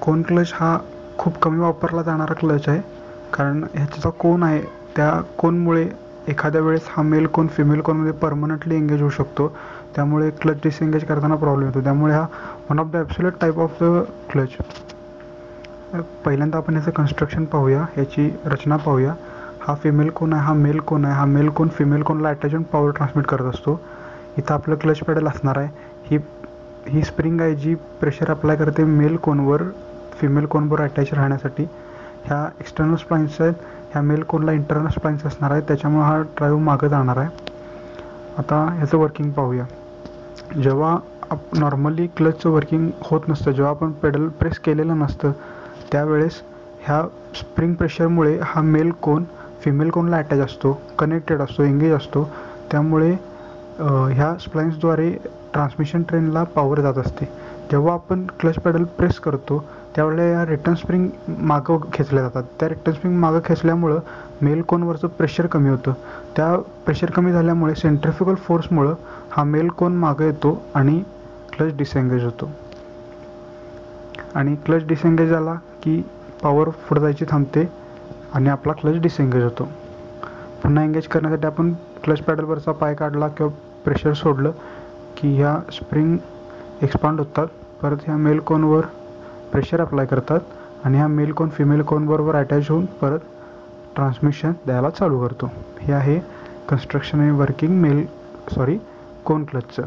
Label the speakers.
Speaker 1: कोन clutch हा खूप कमी वापरला जाणारा क्लच आहे, कारण ह्याचा जो कोन आहे त्या कोनमुळे एखाद्या वेळेस हा मेल कोन फिमेल कोनमध्ये परमनंटली एंगेज होऊ शकतो, त्यामुळे क्लच डिसएंगेज करताना प्रॉब्लेम येतो. त्यामुळे हा one of the absolute type of the clutch. पहिल्यांदा आपण याचं कन्स्ट्रक्शन पाहूया, याची रचना पाहूया. हा फिमेल कोन आहे, हा मेल कोन आहे. हा मेल कोन फिमेल कोनला अटॅच होऊन पॉवर ट्रान्समिट करत असतो. इथं आपलं क्लच पेडल असणार आहे. ही स्प्रिंग आहे जी प्रेशर अप्लाय करते मेल कोनवर फिमेल कोनवर अटॅच राहण्यासाठी. ह्या एक्सटर्नल स्प्लाइन्स आहेत, ह्या मेल कोनला इंटरनल स्प्लाइन्स असणार आहेत, त्याच्यामुळे हा ड्राईव्ह मागं जाणार आहे. आता ह्याचं वर्किंग पाहूया. जेव्हा नॉर्मली क्लचचं वर्किंग होत नसतं, जेव्हा आपण पेडल प्रेस केलेलं नसतं, त्यावेळेस ह्या स्प्रिंग प्रेशरमुळे हा मेल कोन फिमेल कोनला अटॅच असतो, कनेक्टेड असतो, एंगेज असतो. त्यामुळे ह्या स्प्लाइन्सद्वारे ट्रान्समिशन ट्रेनला पॉवर जात असते. जेव्हा आपण क्लच पेडल प्रेस करतो त्यावेळेला या रिटर्न स्प्रिंग मागं खेचल्या जातात. त्या रिटर्न स्प्रिंग मागं खेचल्यामुळं मेल कोनवरचं प्रेशर कमी होतं. त्या प्रेशर कमी झाल्यामुळे सेंट्रिफ्युगल फोर्समुळं हा मेल कोन मागं येतो आणि क्लच डिसएंगेज होतो. आणि क्लच डिसएंगेज झाला की पॉवर पुढे जायची थांबते आणि आपला क्लच डिसएंगेज होतो. पुन्हा एंगेज करण्यासाठी आपण क्लच पॅडलवरचा पाय काढला किंवा प्रेशर सोडलं की ह्या स्प्रिंग एक्सपांड होतात, परत ह्या मेल कोनवर प्रेशर अप्लाय करतात आणि हा मेल कोन फिमेल कोनबरोबर अटॅच होऊन परत ट्रान्समिशन द्यायला चालू करतो. हे आहे कन्स्ट्रक्शन आणि वर्किंग कोन क्लचचं.